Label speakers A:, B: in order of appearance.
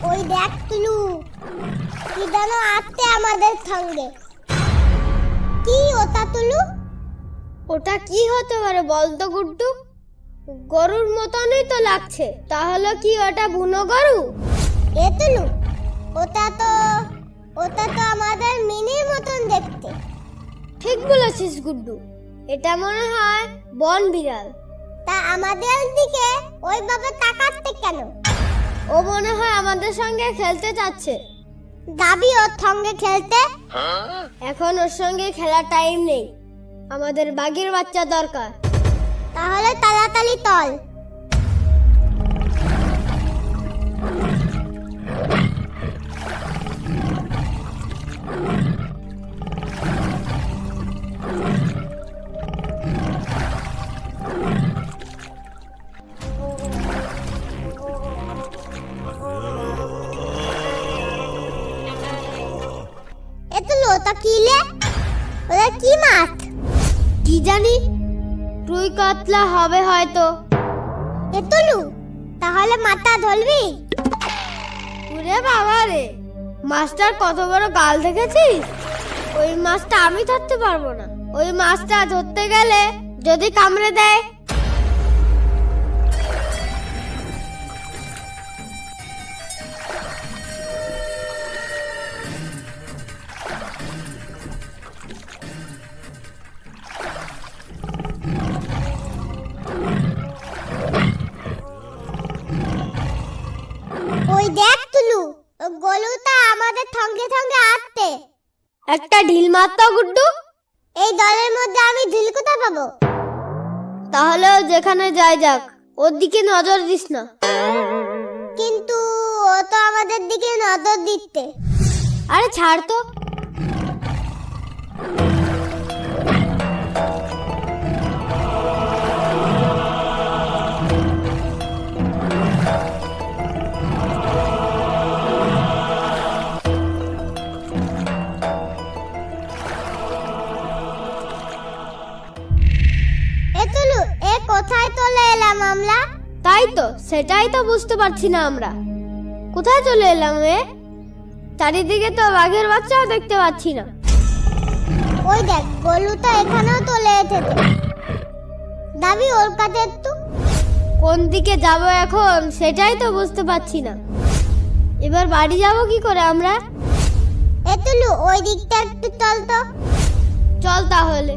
A: ওই দেখ তুলু, কি যেন আসছে আমাদের সঙ্গে। কি ওটা তুলু?
B: ওটা কি হতে পারে বলতো গুড্ডু? গরুর মতনই তো লাগছে, তাহলে কি ওটা বুনো গরু?
A: এ তুলু, ওটা তো আমাদের মিনির মতন দেখতে।
B: ঠিক বলেছিস গুড্ডু, এটা মনে হয় বন বিড়াল।
A: তা আমাদের দিকে ওইভাবে তাকাচ্ছে কেন?
B: ও মনে হয় আমাদের সঙ্গে খেলতে চাচ্ছে।
A: যাবি ওর সঙ্গে খেলতে?
B: এখন ওর সঙ্গে খেলার টাইম নেই, আমাদের বাঘের বাচ্চা দরকার।
A: তাহলে তাড়াতাড়ি চল। ওটা কিলে? ওটা কি মাছ?
B: কি জানি, রুই কাতলা হবে হয়তো।
A: এতলু, তাহলে মাথা ধরবি?
B: ওরে বাবা রে, মাছটার কত বড় গাল দেখেছিস? ওই মাছটা আমি ধরতে পারবো না। ওই মাছটা ধরতে গেলে যদি কামড়ে দেয়।
A: ওই দেখ তুলু, গলুটা আমাদের সঙ্গে সঙ্গে আসছে।
B: একটা ঢিল মারতো গুড্ডু।
A: এই দলের মধ্যে আমি ঢিল কোথায় পাবো?
B: তাহলে ও যেখানে যায় যাক, ওর দিকে নজর দিস না।
A: কিন্তু ও তো আমাদের দিকে নজর দিচ্ছে।
B: আরে ছাড় তো।
A: এতলু, এ কোথায় চলে এলাম আমরা?
B: তাই তো, সেটাই তো বুঝতে পারছি না আমরা কোথায় চলে এলাম। চারিদিকে তো বাঘের বাচ্চাও দেখতে পাচ্ছি না।
A: ওই দেখ, গলুটা এখানেও চলে এসেছে। দাবি ওর কাছে একটু।
B: কোন দিকে যাব এখন সেটাই তো বুঝতে পারছি না। এবার বাড়ি যাব কি করে আমরা?
A: এতলু, ওই দিকটা একটু চল তো।
B: চল তাহলে।